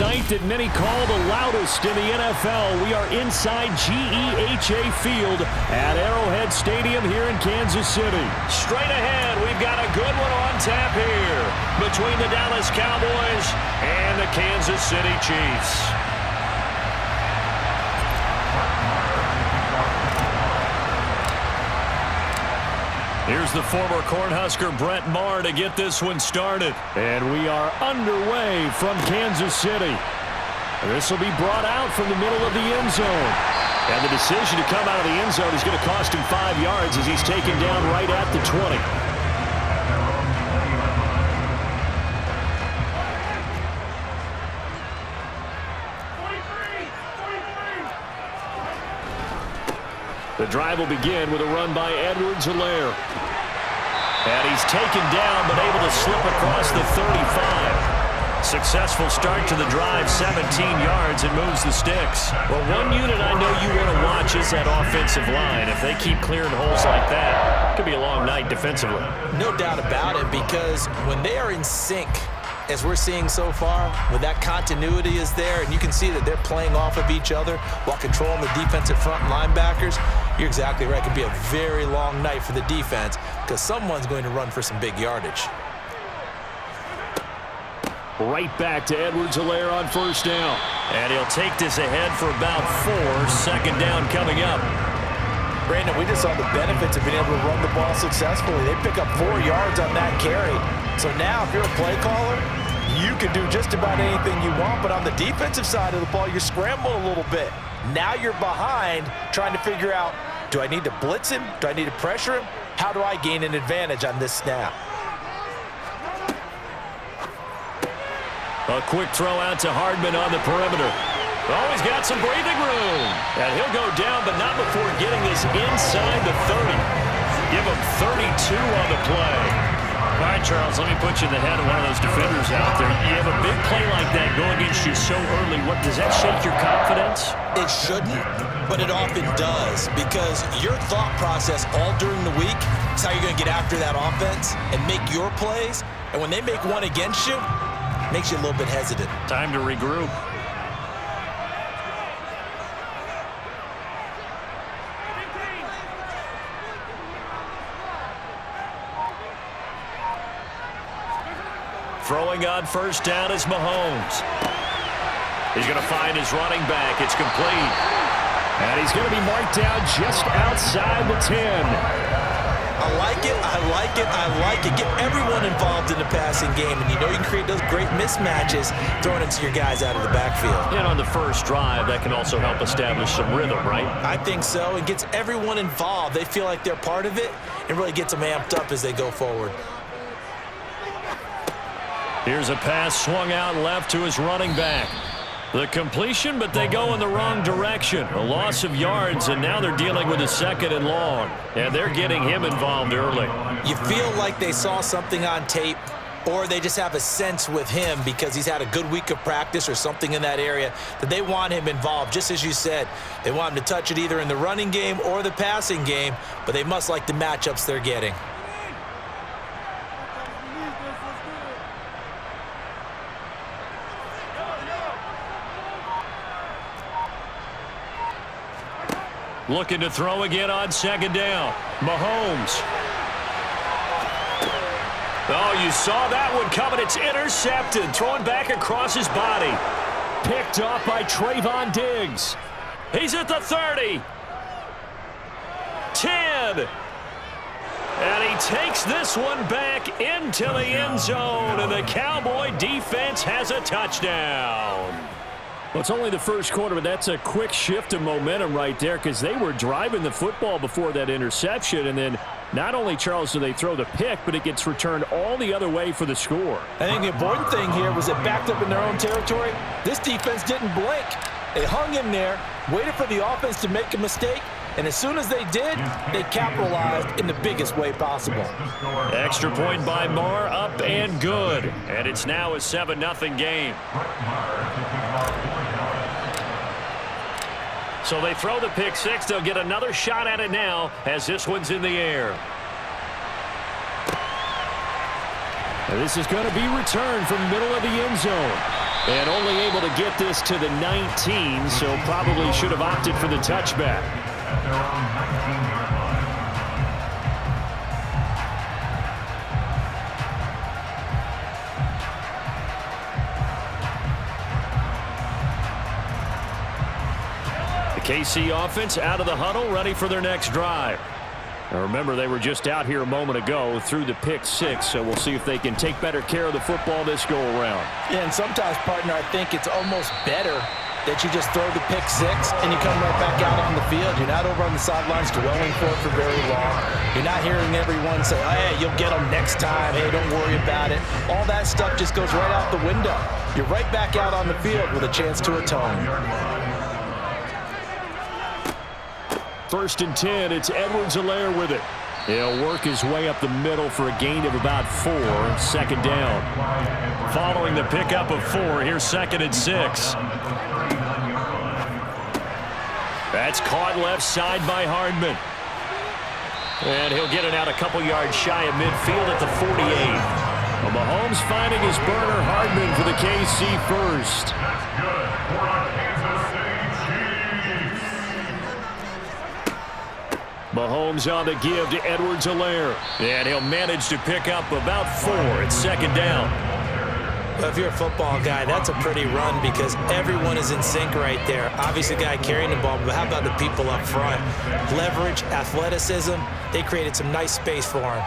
sight that many call the loudest in the NFL. We are inside GEHA Field at Arrowhead Stadium here in Kansas City. Straight ahead, we've got a good one on tap here between the Dallas Cowboys and the Kansas City Chiefs. Here's the former Cornhusker Brett Maher to get this one started. And we are underway from Kansas City. This will be brought out from the middle of the end zone. And the decision to come out of the end zone is going to cost him 5 yards as he's taken down right at the 20. The drive will begin with a run by Edwards-Helaire. And he's taken down but able to slip across the 35. Successful start to the drive, 17 yards, and moves the sticks. Well, one unit I know you want to watch is that offensive line. If they keep clearing holes like that, it could be a long night defensively. No doubt about it, because when they are in sync, as we're seeing so far, when that continuity is there and you can see that they're playing off of each other while controlling the defensive front linebackers, you're exactly right. It could be a very long night for the defense because someone's going to run for some big yardage. Right back to Edwards-Helaire on first down. And he'll take this ahead for about 4. Second down coming up. Brandon, we just saw the benefits of being able to run the ball successfully. They pick up 4 yards on that carry. So now if you're a play caller, you can do just about anything you want. But on the defensive side of the ball, you're scrambling a little bit. Now you're behind trying to figure out, do I need to blitz him? Do I need to pressure him? How do I gain an advantage on this snap? A quick throw out to Hardman on the perimeter. Oh, he's got some breathing room. And he'll go down, but not before getting this inside the 30. Give him 32 on the play. All right, Charles, let me put you in the head of one of those defenders out there. You have a big play like that go against you so early. What, does that shake your confidence? It shouldn't, but it often does, because your thought process all during the week is how you're going to get after that offense and make your plays. And when they make one against you, it makes you a little bit hesitant. Time to regroup. Throwing on first down is Mahomes. He's going to find his running back. It's complete. And he's going to be marked down just outside the 10. I like it, I like it, I like it. Get everyone involved in the passing game, and you know you can create those great mismatches throwing it to your guys out of the backfield. And on the first drive, that can also help establish some rhythm, right? I think so. It gets everyone involved. They feel like they're part of it and really gets them amped up as they go forward. Here's a pass swung out left to his running back. The completion, but they go in the wrong direction. A loss of yards, and now they're dealing with a 2nd and long. And they're getting him involved early. You feel like they saw something on tape, or they just have a sense with him because he's had a good week of practice or something in that area that they want him involved. Just as you said, they want him to touch it either in the running game or the passing game, but they must like the matchups they're getting. Looking to throw again on second down. Mahomes. Oh, you saw that one coming. It's intercepted. Throwing back across his body. Picked off by Trayvon Diggs. He's at the 30. 10. And he takes this one back into the end zone. And the Cowboy defense has a touchdown. Well, it's only the first quarter, but that's a quick shift of momentum right there because they were driving the football before that interception. And then not only, Charles, do they throw the pick, but it gets returned all the other way for the score. I think the important thing here was it backed up in their own territory. This defense didn't blink. They hung in there, waited for the offense to make a mistake, and as soon as they did, they capitalized in the biggest way possible. Extra point by Maher, up and good. And it's now a 7-0 game. So they throw the pick six. They'll get another shot at it now as this one's in the air. And this is going to be returned from the middle of the end zone. And only able to get this to the 19, so probably should have opted for the touchback. The KC offense out of the huddle, ready for their next drive. Now remember, they were just out here a moment ago through the pick six, so we'll see if they can take better care of the football this go-around. Yeah, and sometimes, partner, I think it's almost better that you just throw the pick six and you come right back out on the field. You're not over on the sidelines dwelling for very long. You're not hearing everyone say, oh, hey, you'll get them next time. Hey, don't worry about it. All that stuff just goes right out the window. You're right back out on the field with a chance to atone. 1st and 10, it's Edwards-Helaire with it. He'll work his way up the middle for a gain of about 4, 2nd down. Following the pickup of 4, here's 2nd and 6. That's caught left side by Hardman. And he'll get it out a couple yards shy of midfield at the 48. Well, Mahomes finding his burner, Hardman for the KC first. Mahomes on the give to Edwards-Helaire. And he'll manage to pick up about 4 at 2nd down. Well, if you're a football guy, that's a pretty run because everyone is in sync right there. Obviously, the guy carrying the ball, but how about the people up front? Leverage, athleticism, they created some nice space for him.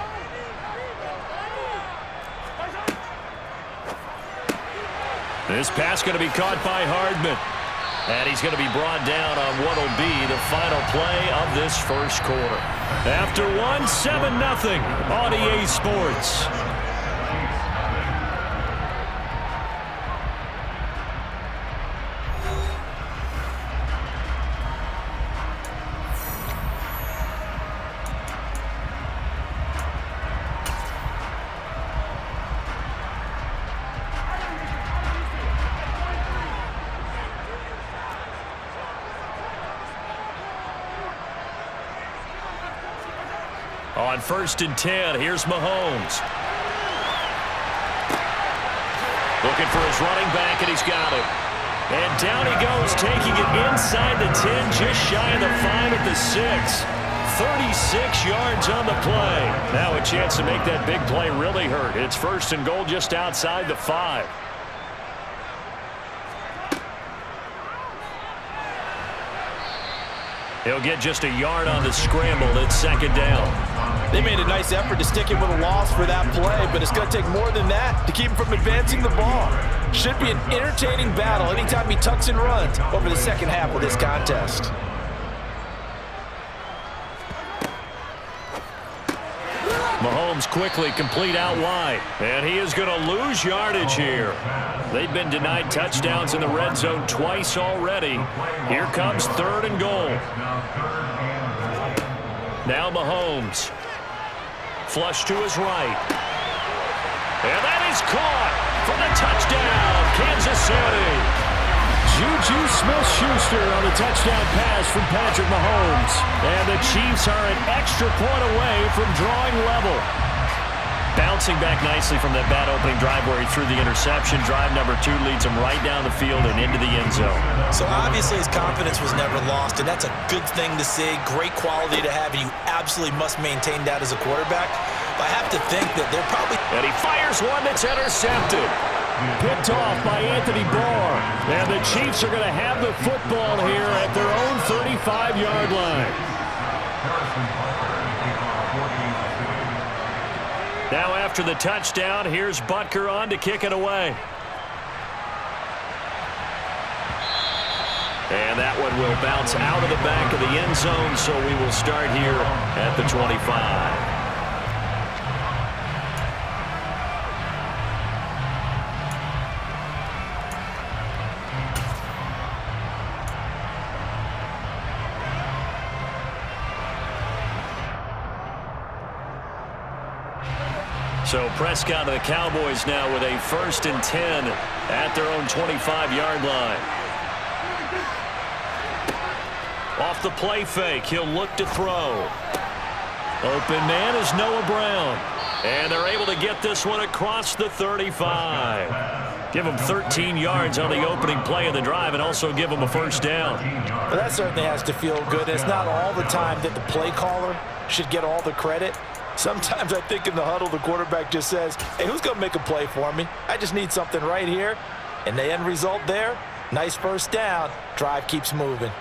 This pass going to be caught by Hardman. And he's going to be brought down on what will be the final play of this first quarter. After 7-0 on EA Sports. On 1st and 10, here's Mahomes. Looking for his running back, and he's got it. And down he goes, taking it inside the 10, just shy of the 5 at the 6. 36 yards on the play. Now a chance to make that big play really hurt. It's 1st and goal just outside the 5. He'll get just a yard on the scramble at 2nd down. They made a nice effort to stick him with a loss for that play, but it's going to take more than that to keep him from advancing the ball. Should be an entertaining battle anytime he tucks and runs over the second half of this contest. Mahomes quickly complete out wide, and he is going to lose yardage here. They've been denied touchdowns in the red zone twice already. Here comes 3rd and goal. Now Mahomes. Flush to his right. And that is caught for the touchdown, Kansas City. Juju Smith-Schuster on the touchdown pass from Patrick Mahomes. And the Chiefs are an extra point away from drawing level. Bouncing back nicely from that bad opening drive where he threw the interception. Drive number 2 leads him right down the field and into the end zone. So obviously his confidence was never lost, and that's a good thing to see. Great quality to have, and you absolutely must maintain that as a quarterback. But I have to think that they're probably... And he fires one that's intercepted. Picked off by Anthony Barr. And the Chiefs are going to have the football here at their own 35-yard line. Now after the touchdown, here's Butker on to kick it away. And that one will bounce out of the back of the end zone, so we will start here at the 25. So Prescott and the Cowboys now with a 1st and 10 at their own 25-yard line. Off the play fake, he'll look to throw. Open man is Noah Brown. And they're able to get this one across the 35. Give him 13 yards on the opening play of the drive and also give him a first down. Well, that certainly has to feel good. It's not all the time that the play caller should get all the credit. Sometimes I think in the huddle, the quarterback just says, hey, who's going to make a play for me? I just need something right here. And the end result there, nice first down. Drive keeps moving.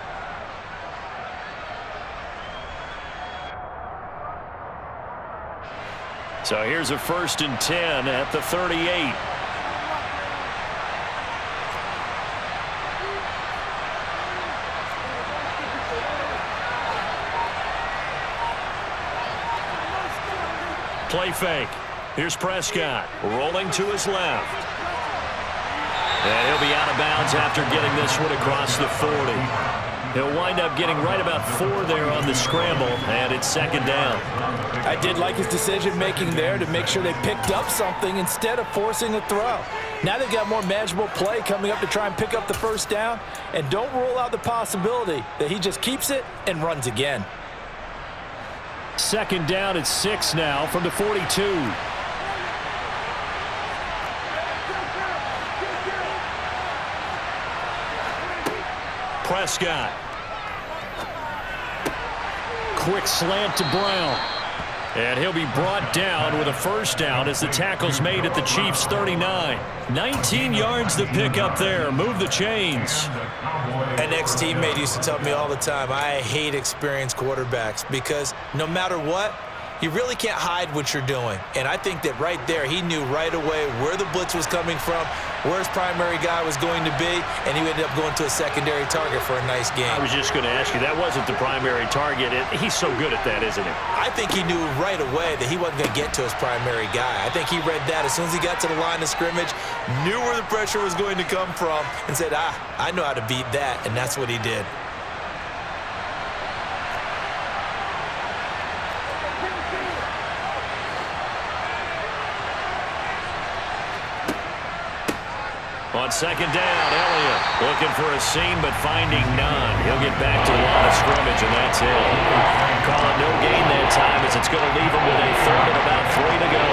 So here's a 1st and 10 at the 38. Play fake. Here's Prescott rolling to his left. And he'll be out of bounds after getting this one across the 40. He'll wind up getting right about 4 there on the scramble, and it's 2nd down. I did like his decision-making there to make sure they picked up something instead of forcing a throw. Now they've got more manageable play coming up to try and pick up the first down, and don't rule out the possibility that he just keeps it and runs again. 2nd down at 6 now from the 42. Prescott. Quick slant to Brown. And he'll be brought down with a first down as the tackle's made at the Chiefs' 39. 19 yards to pick up there. Move the chains. An ex-teammate used to tell me all the time, I hate experienced quarterbacks because no matter what, you really can't hide what you're doing. And I think that right there, he knew right away where the blitz was coming from, where his primary guy was going to be, and he ended up going to a secondary target for a nice game. I was just going to ask you, that wasn't the primary target. He's so good at that, isn't he? I think he knew right away that he wasn't going to get to his primary guy. I think he read that as soon as he got to the line of scrimmage, knew where the pressure was going to come from, and said, I know how to beat that, and that's what he did. On 2nd down, Elliott looking for a seam but finding none. He'll get back to the line of scrimmage, and that's it. Calling no gain that time as it's going to leave him with a 3rd and about 3 to go.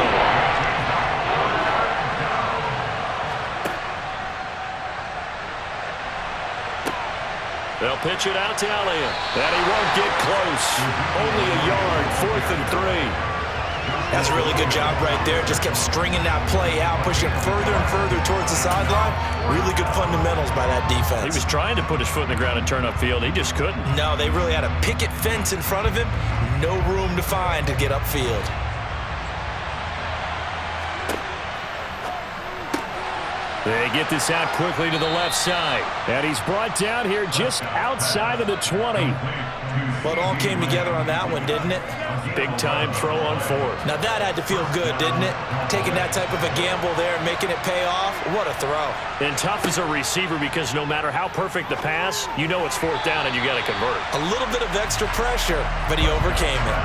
They'll pitch it out to Elliott. And he won't get close. Only a yard, 4th and 3. That's a really good job right there. Just kept stringing that play out, pushing it further and further towards the sideline. Really good fundamentals by that defense. He was trying to put his foot in the ground and turn upfield. He just couldn't. No, they really had a picket fence in front of him. No room to find to get upfield. They get this out quickly to the left side. And he's brought down here just outside of the 20. Well, it all came together on that one, didn't it? Big-time throw on 4th. Now, that had to feel good, didn't it? Taking that type of a gamble there and making it pay off. What a throw. And tough as a receiver because no matter how perfect the pass, you know it's 4th down and you got to convert. A little bit of extra pressure, but he overcame it.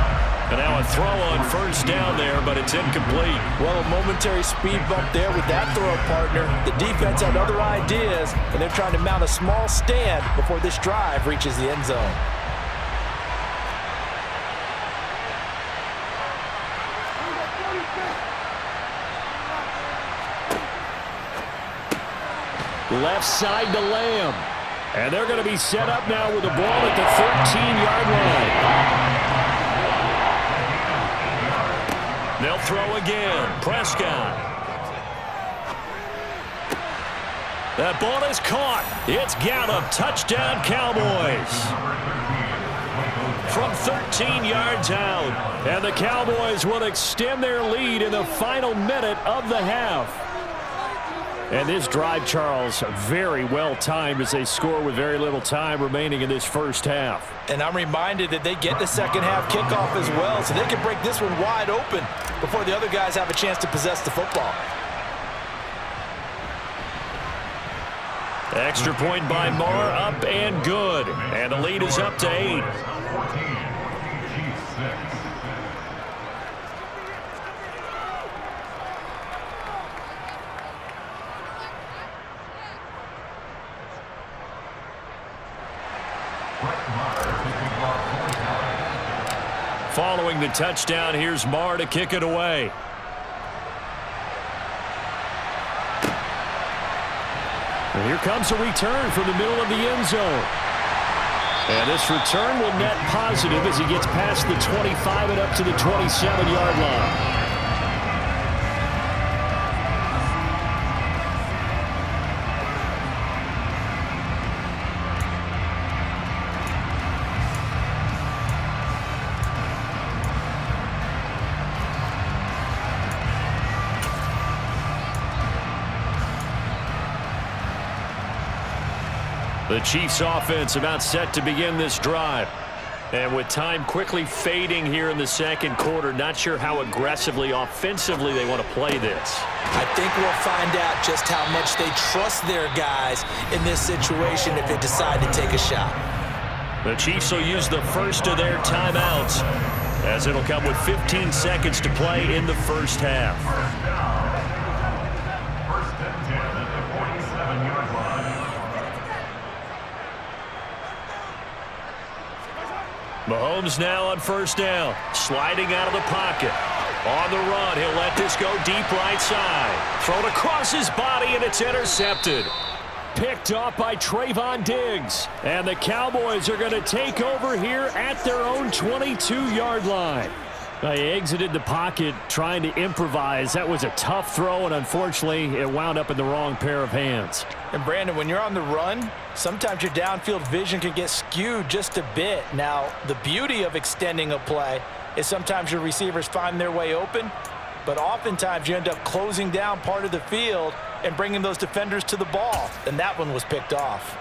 And now a throw on 1st down there, but it's incomplete. Well, a momentary speed bump there with that throw, partner. The defense had other ideas, and they're trying to mount a small stand before this drive reaches the end zone. Left side to Lamb. And they're going to be set up now with the ball at the 13-yard line. They'll throw again. Prescott. That ball is caught. It's Gallup. Touchdown, Cowboys. From 13 yards out. And the Cowboys will extend their lead in the final minute of the half. And this drive, Charles, very well timed as they score with very little time remaining in this first half. And I'm reminded that they get the second half kickoff as well, so they can break this one wide open before the other guys have a chance to possess the football. Extra point by Marr, up and good. And the lead is up to 8. Following the touchdown, here's Marr to kick it away. And here comes a return from the middle of the end zone. And this return will net positive as he gets past the 25 and up to the 27-yard line. The Chiefs offense about set to begin this drive. And with time quickly fading here in the second quarter, not sure how aggressively, offensively they want to play this. I think we'll find out just how much they trust their guys in this situation if they decide to take a shot. The Chiefs will use the first of their timeouts as it'll come with 15 seconds to play in the first half. Mahomes now on first down, sliding out of the pocket. On the run, he'll let this go deep right side. Thrown across his body, and it's intercepted. Picked off by Trayvon Diggs. And the Cowboys are going to take over here at their own 22-yard line. They exited the pocket trying to improvise. That was a tough throw, and unfortunately, it wound up in the wrong pair of hands. And Brandon, when you're on the run, sometimes your downfield vision can get skewed just a bit. Now, the beauty of extending a play is sometimes your receivers find their way open, but oftentimes you end up closing down part of the field and bringing those defenders to the ball. And that one was picked off.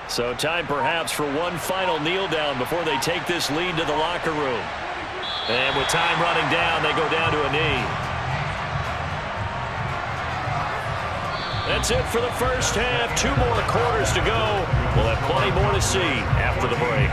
So time perhaps for one final kneel down before they take this lead to the locker room. And with time running down, they go down to a knee. That's it for the first half. 2 more quarters to go. We'll have plenty more to see after the break.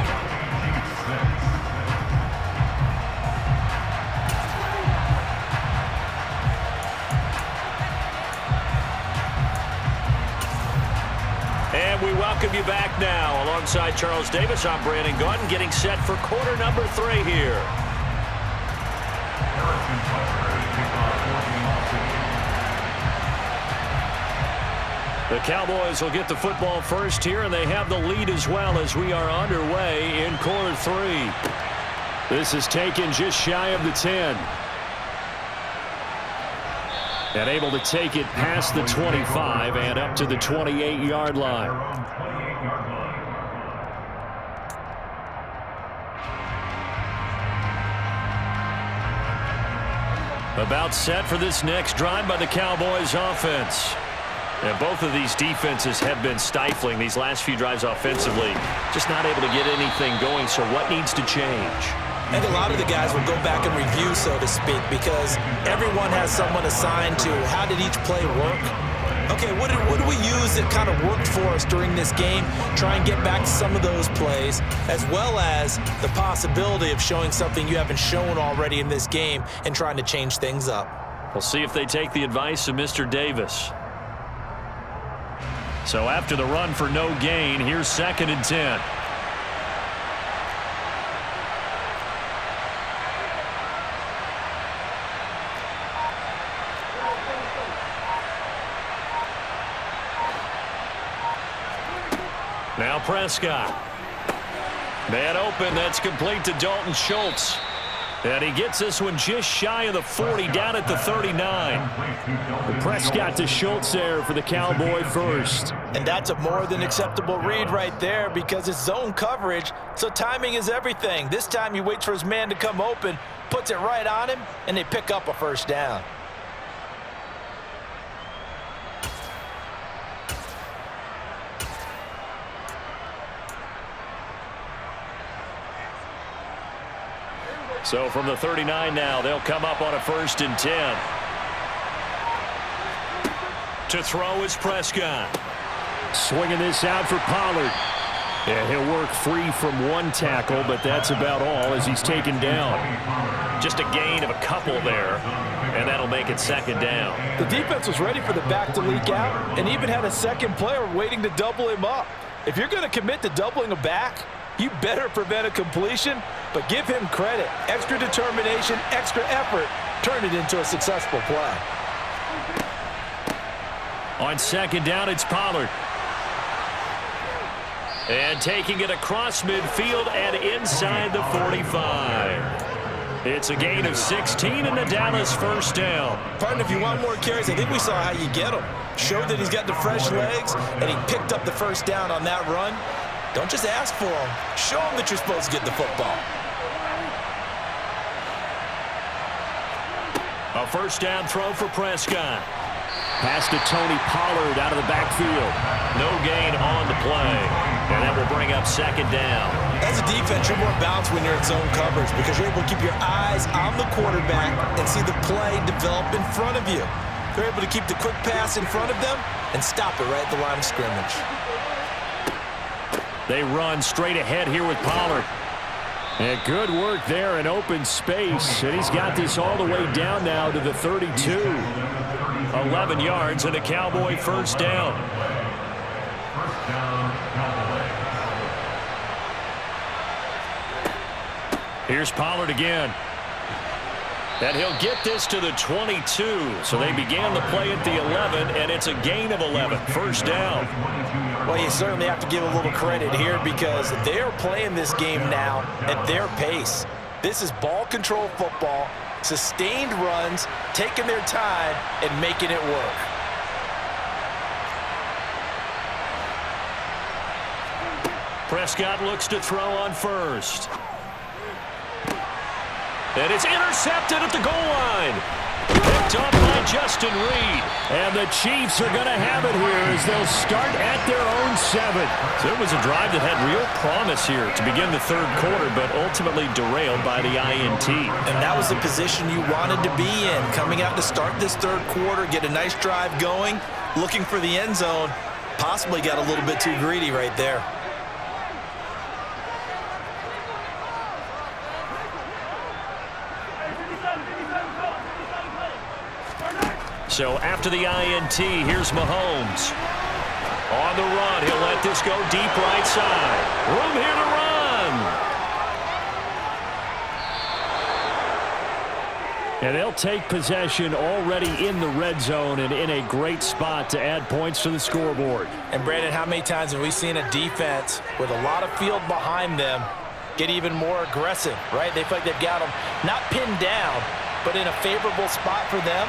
And we welcome you back now. Alongside Charles Davis, I'm Brandon Gaudin, getting set for quarter number 3 here. The Cowboys will get the football first here, and they have the lead as well as we are underway in quarter 3. This is taken just shy of the 10. And able to take it past the 25 and up to the 28-yard line. About set for this next drive by the Cowboys offense. And both of these defenses have been stifling these last few drives offensively. Just not able to get anything going, so what needs to change? I think a lot of the guys will go back and review, so to speak, because everyone has someone assigned to how did each play work. Okay, what did we use that kind of worked for us during this game? Try and get back to some of those plays, as well as the possibility of showing something you haven't shown already in this game and trying to change things up. We'll see if they take the advice of Mr. Davis. So after the run for no gain, here's 2nd and 10. Now Prescott. Man open, that's complete to Dalton Schultz. And he gets this one just shy of the 40, down at the 39. And Prescott to Schultz there for the Cowboy first. And that's a more than acceptable read right there because it's zone coverage, so timing is everything. This time he waits for his man to come open, puts it right on him, and they pick up a first down. So from the 39 now, they'll come up on a 1st and 10. To throw is Prescott. Swinging this out for Pollard. And he'll work free from one tackle, but that's about all as he's taken down. Just a gain of a couple there, and that'll make it 2nd down. The defense was ready for the back to leak out and even had a second player waiting to double him up. If you're going to commit to doubling a back, You better prevent a completion, but give him credit. Extra determination, extra effort, turned it into a successful play. On second down, it's Pollard. And taking it across midfield and inside the 45. It's a gain of 16 and the Dallas first down. Partner, if you want more carries, I think we saw how you get them. Showed that he's got the fresh legs, and he picked up the first down on that run. Don't just ask for them. Show them that you're supposed to get the football. A first down throw for Prescott. Pass to Tony Pollard out of the backfield. No gain on the play. And that will bring up second down. As a defense, you're more balanced when you're in zone coverage because you're able to keep your eyes on the quarterback and see the play develop in front of you. They're able to keep the quick pass in front of them and stop it right at the line of scrimmage. They run straight ahead here with Pollard. And good work there in open space. And he's got this all the way down now to the 32. 11 yards and a Cowboy first down. Here's Pollard again. And he'll get this to the 22. So they began the play at the 11, and it's a gain of 11. First down. Well, you certainly have to give a little credit here because they're playing this game now at their pace. This is ball control football, sustained runs, taking their time, and making it work. Prescott looks to throw on first. And it's intercepted at the goal line. Picked up by Justin Reed. And the Chiefs are going to have it here as they'll start at their own 7. So it was a drive that had real promise here to begin the third quarter, but ultimately derailed by the INT. And that was the position you wanted to be in. Coming out to start this third quarter, get a nice drive going, looking for the end zone. Possibly got a little bit too greedy right there. So after the INT, here's Mahomes. On the run, he'll let this go deep right side. Room here to run. And they'll take possession already in the red zone and in a great spot to add points to the scoreboard. And Brandon, how many times have we seen a defense with a lot of field behind them get even more aggressive, right? They feel like they've got them not pinned down, but in a favorable spot for them.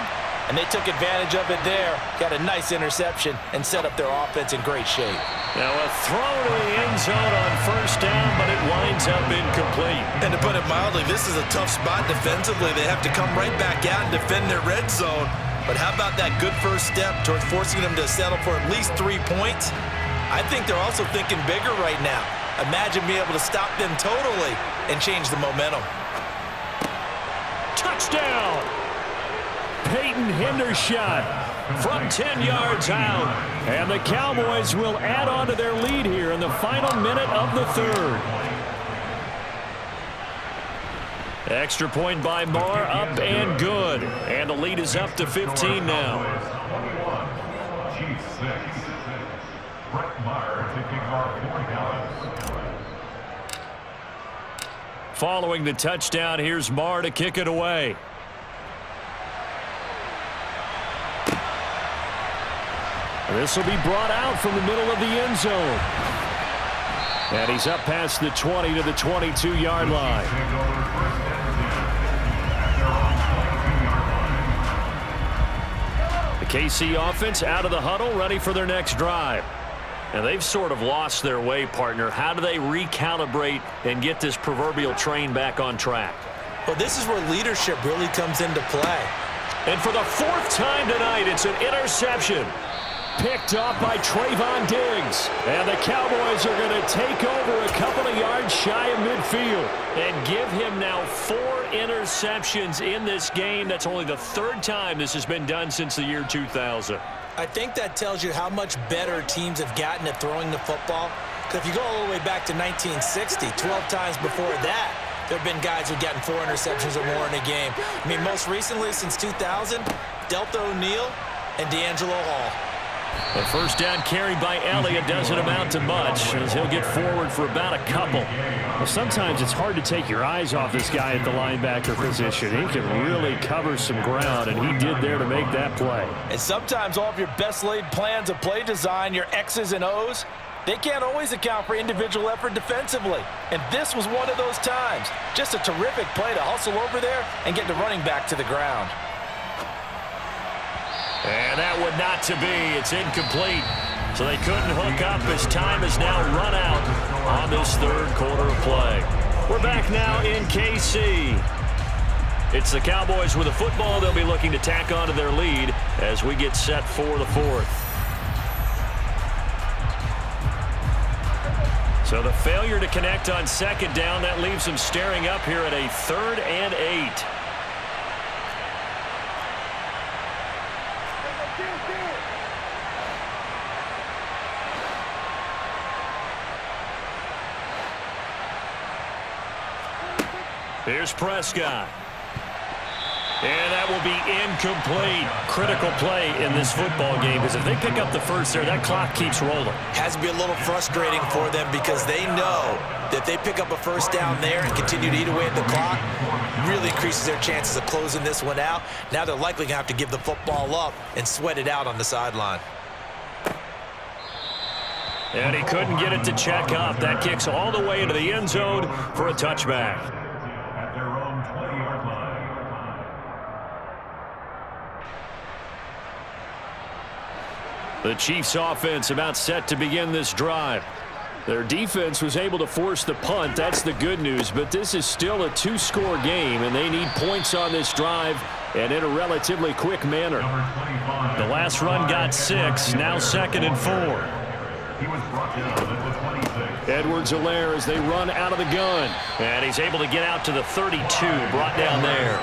And they took advantage of it there, got a nice interception, and set up their offense in great shape. Now a throw to the end zone on first down, but it winds up incomplete. And to put it mildly, this is a tough spot defensively. They have to come right back out and defend their red zone. But how about that good first step towards forcing them to settle for at least 3 points? I think they're also thinking bigger right now. Imagine being able to stop them totally and change the momentum. Touchdown! Peyton Hendershot from 10 yards out. And the Cowboys will add on to their lead here in the final minute of the third. Extra point by Marr, up and good. And the lead is up to 15 now. Following the touchdown, here's Marr to kick it away. This will be brought out from the middle of the end zone. And he's up past the 20 to the 22-yard line. The KC offense out of the huddle, ready for their next drive. And they've sort of lost their way, partner. How do they recalibrate and get this proverbial train back on track? Well, this is where leadership really comes into play. And for the 4th time tonight, it's an interception. Picked off by Trayvon Diggs. And the Cowboys are going to take over a couple of yards shy of midfield. And give him now 4 interceptions in this game. That's only the 3rd time this has been done since the year 2000. I think that tells you how much better teams have gotten at throwing the football. Because if you go all the way back to 1960, 12 times before that, there have been guys who've gotten 4 interceptions or more in a game. I mean, most recently, since 2000, Delta O'Neal and D'Angelo Hall. The first down carry by Elliott doesn't amount to much, as he'll get forward for about a couple. Well, sometimes it's hard to take your eyes off this guy at the linebacker position. He can really cover some ground, and he did there to make that play. And sometimes all of your best laid plans of play design, your X's and O's, they can't always account for individual effort defensively. And this was one of those times. Just a terrific play to hustle over there and get the running back to the ground. And that would not to be. It's incomplete. So they couldn't hook up as time has now run out on this third quarter of play. We're back now in KC. It's the Cowboys with a football. They'll be looking to tack onto their lead as we get set for the fourth. So the failure to connect on second down, that leaves them staring up here at a 3rd and 8. Here's Prescott. And that will be incomplete. Critical play in this football game, because if they pick up the first there, that clock keeps rolling. Has to be a little frustrating for them, because they know that if they pick up a first down there and continue to eat away at the clock, really increases their chances of closing this one out. Now they're likely going to have to give the football up and sweat it out on the sideline. And he couldn't get it to check up. That kicks all the way into the end zone for a touchback. The Chiefs' offense about set to begin this drive. Their defense was able to force the punt. That's the good news, but this is still a 2-score game, and they need points on this drive and in a relatively quick manner. The last run got 6, now 2nd and 4. Edwards-Helaire as they run out of the gun. And he's able to get out to the 32, brought down there.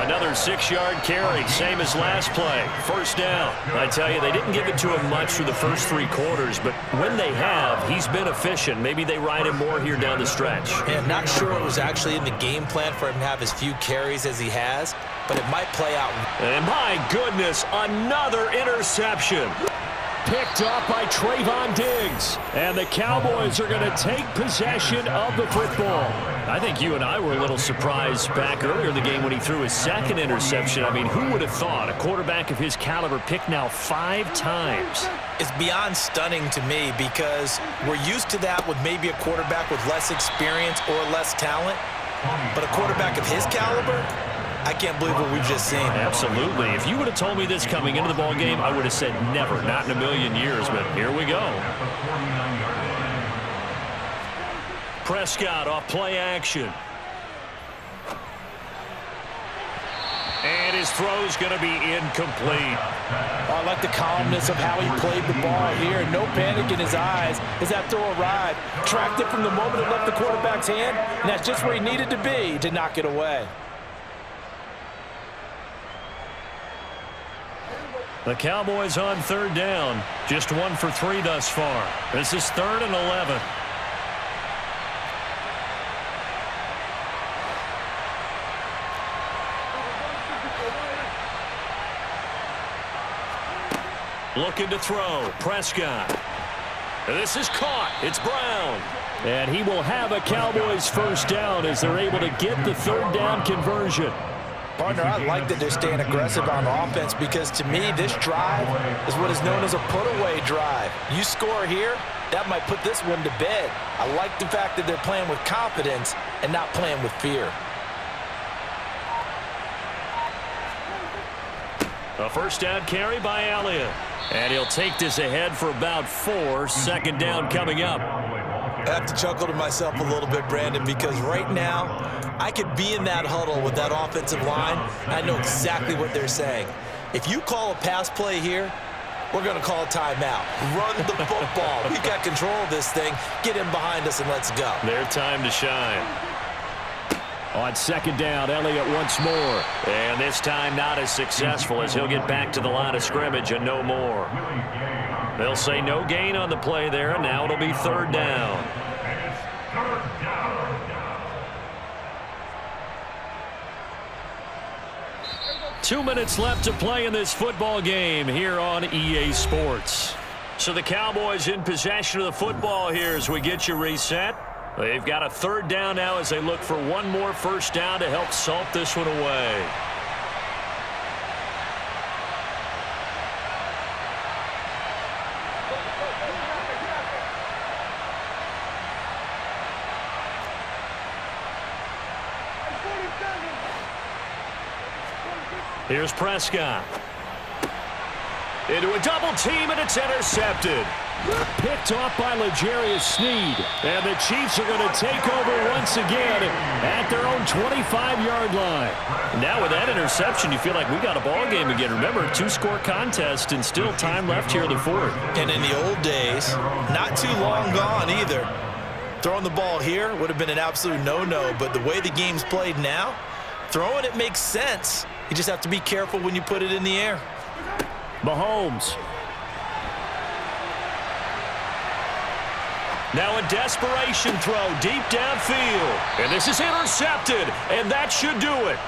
Another 6-yard carry, same as last play. First down. I tell you, they didn't give it to him much through the first 3 quarters, but when they have, he's been efficient. Maybe they ride him more here down the stretch. And not sure it was actually in the game plan for him to have as few carries as he has, but it might play out. And my goodness, another interception. Picked off by Trayvon Diggs. And the Cowboys are going to take possession of the football. I think you and I were a little surprised back earlier in the game when he threw his 2nd interception. I mean, who would have thought a quarterback of his caliber picked now 5 times? It's beyond stunning to me, because we're used to that with maybe a quarterback with less experience or less talent. But a quarterback of his caliber, I can't believe what we've just seen. Absolutely. If you would have told me this coming into the ball game, I would have said never, not in a million years, but here we go. Prescott off play action. And his throw's going to be incomplete. I like the calmness of how he played the ball here. No panic in his eyes as that throw arrived. Tracked it from the moment it left the quarterback's hand, and that's just where he needed to be to knock it away. The Cowboys on 3rd down. Just 1 for 3 thus far. This is 3rd and 11. Looking to throw. Prescott. This is caught. It's Brown. And he will have a Cowboys first down as they're able to get the 3rd down conversion. Partner, I like that they're staying aggressive on offense, because to me, this drive is what is known as a put-away drive. You score here, that might put this one to bed. I like the fact that they're playing with confidence and not playing with fear. A first down carry by Elliott. And he'll take this ahead for about 4. 2nd down coming up. I have to chuckle to myself a little bit, Brandon, because right now I could be in that huddle with that offensive line, and I know exactly what they're saying. If you call a pass play here, we're going to call a timeout. Run the football. We got control of this thing. Get in behind us and let's go. Their time to shine. On 2nd down, Elliott once more. And this time not as successful, as he'll get back to the line of scrimmage and no more. They'll say no gain on the play there, and now it'll be 3rd down. 2 minutes left to play in this football game here on EA Sports. So the Cowboys in possession of the football here as we get you reset. They've got a third down now as they look for one more first down to help salt this one away. Here's Prescott. Into a double team, and it's intercepted. Picked off by L'Jarius Sneed. And the Chiefs are going to take over once again at their own 25-yard line. Now with that interception, you feel like we got a ball game again. Remember, 2-score contest and still time left here in the fourth. And in the old days, not too long gone either. Throwing the ball here would have been an absolute no-no, but the way the game's played now, throwing it makes sense. You just have to be careful when you put it in the air. Mahomes. Now a desperation throw deep downfield. And this is intercepted, and that should do it.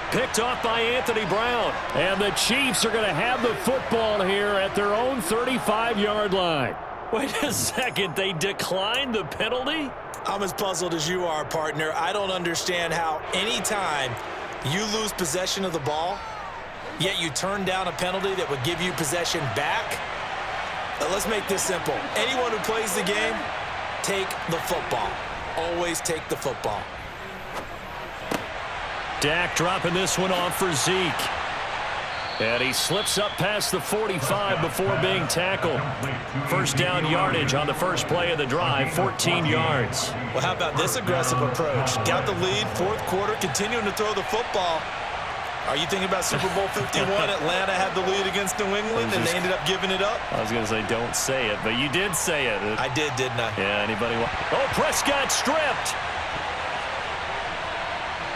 Picked off by Anthony Brown. And the Chiefs are going to have the football here at their own 35-yard line. Wait a second, they declined the penalty? I'm as puzzled as you are, partner. I don't understand how any time you lose possession of the ball, yet you turn down a penalty that would give you possession back. Let's make this simple. Anyone who plays the game, take the football. Always take the football. Dak dropping this one off for Zeke. And he slips up past the 45 before being tackled. First down yardage on the first play of the drive, 14 yards. Well, how about this aggressive approach? Got the lead, fourth quarter, continuing to throw the football. Are you thinking about Super Bowl 51? Atlanta had the lead against New England, and they ended up giving it up? I was going to say don't say it, but you did say it. I did, didn't I? Yeah, anybody want? Oh, Prescott stripped.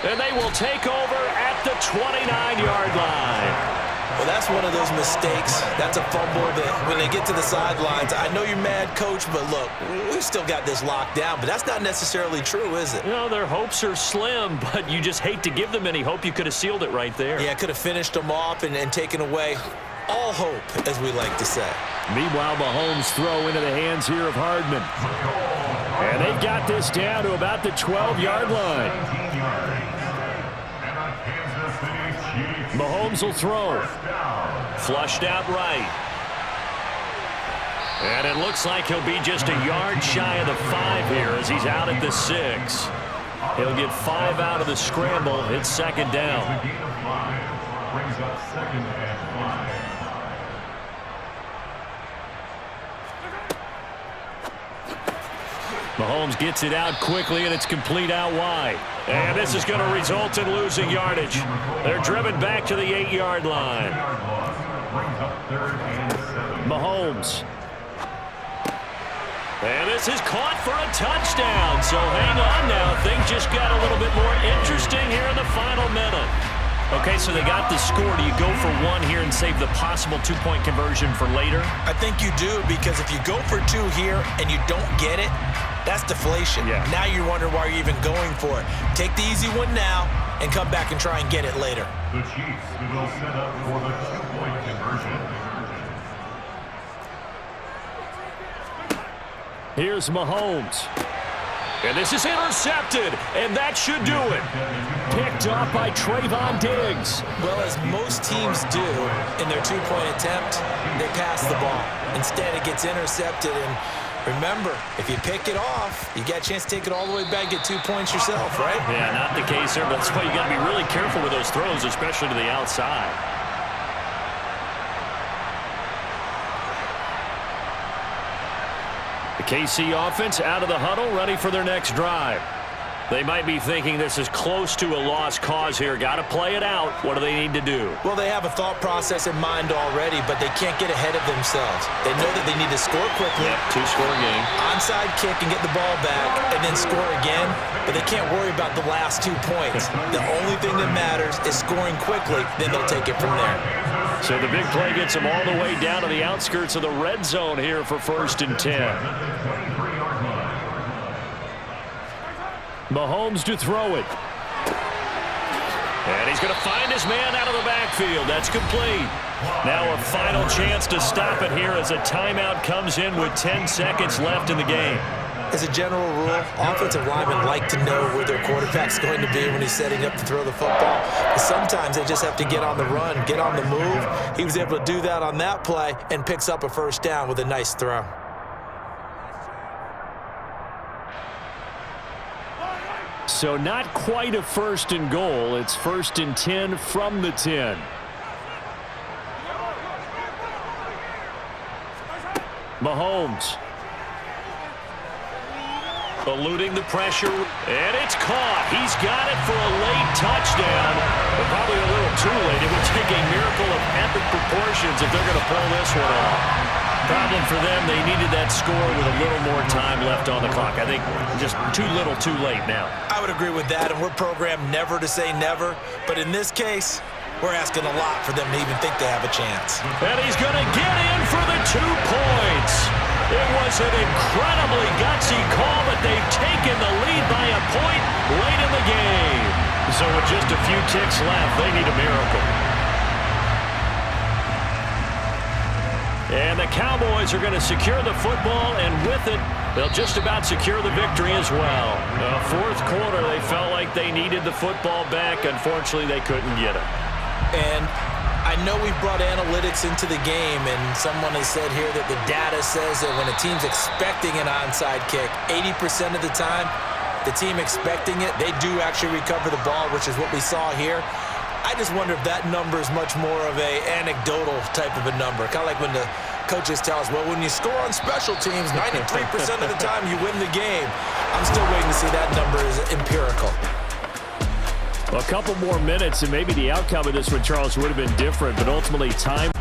And they will take over at the 29-yard line. Well, that's one of those mistakes. That's a fumble that when they get to the sidelines, I know you're mad, coach, but look, we've still got this locked down, but that's not necessarily true, is it? You know, their hopes are slim, but you just hate to give them any hope. You could have sealed it right there. Yeah, could have finished them off and taken away all hope, as we like to say. Meanwhile, Mahomes throw into the hands here of Hardman. And they've got this down to about the 12-yard line. Mahomes will throw. Flushed out right. And it looks like he'll be just a yard shy of the 5 here as he's out at the 6. He'll get 5 out of the scramble. It's second down. Brings up second and 5. Mahomes gets it out quickly, and it's complete out wide. And this is going to result in losing yardage. They're driven back to the 8-yard line. Mahomes. And this is caught for a touchdown. So hang on now. Things just got a little bit more interesting here in the final minute. Okay, so they got the score. Do you go for one here and save the possible 2-point conversion for later? I think you do, because if you go for 2 here and you don't get it, that's deflation. Yeah. Now you wonder why you're even going for it. Take the easy one now and come back and try and get it later. The Chiefs will set up for the 2-point conversion. Here's Mahomes. And this is intercepted, and that should do it. Picked off by Trayvon Diggs. Well, as most teams do in their 2-point attempt, they pass the ball. Instead, it gets intercepted, and remember, if you pick it off, you got a chance to take it all the way back, get 2 points yourself, right? Yeah, not the case there, but that's why you got to be really careful with those throws, especially to the outside. The KC offense out of the huddle, ready for their next drive. They might be thinking this is close to a lost cause here. Got to play it out. What do they need to do? Well, they have a thought process in mind already, but they can't get ahead of themselves. They know that they need to score quickly. Yep, 2-score game. Onside kick and get the ball back and then score again, but they can't worry about the last 2 points. The only thing that matters is scoring quickly, then they'll take it from there. So the big play gets them all the way down to the outskirts of the red zone here for 1st and 10. Mahomes to throw it. And he's going to find his man out of the backfield. That's complete. Now a final chance to stop it here as a timeout comes in with 10 seconds left in the game. As a general rule, offensive linemen like to know where their quarterback's going to be when he's setting up to throw the football. But sometimes they just have to get on the run, get on the move. He was able to do that on that play and picks up a first down with a nice throw. So not quite a first and goal. It's 1st and 10 from the 10. Mahomes. Eluding the pressure, and it's caught. He's got it for a late touchdown, but probably a little too late. It would take a miracle of epic proportions if they're going to pull this one off. Problem for them, they needed that score with a little more time left on the clock. I think just too little too late now. I would agree with that, and we're programmed never to say never, but in this case, we're asking a lot for them to even think they have a chance. And he's going to get in for the 2 points. It was an incredibly gutsy call, but they've taken the lead by a point late in the game. So with just a few ticks left, they need a miracle. And the Cowboys are going to secure the football, and with it, they'll just about secure the victory as well. Fourth quarter, they felt like they needed the football back. Unfortunately, they couldn't get it. And I know we've brought analytics into the game, and someone has said here that the data says that when a team's expecting an onside kick, 80% of the time, the team expecting it, they do actually recover the ball, which is what we saw here. I just wonder if that number is much more of a anecdotal type of a number. Kind of like when the coaches tell us, well, when you score on special teams, 93% of the time you win the game. I'm still waiting to see that number is empirical. A couple more minutes, and maybe the outcome of this one, Charles, would have been different, but ultimately time.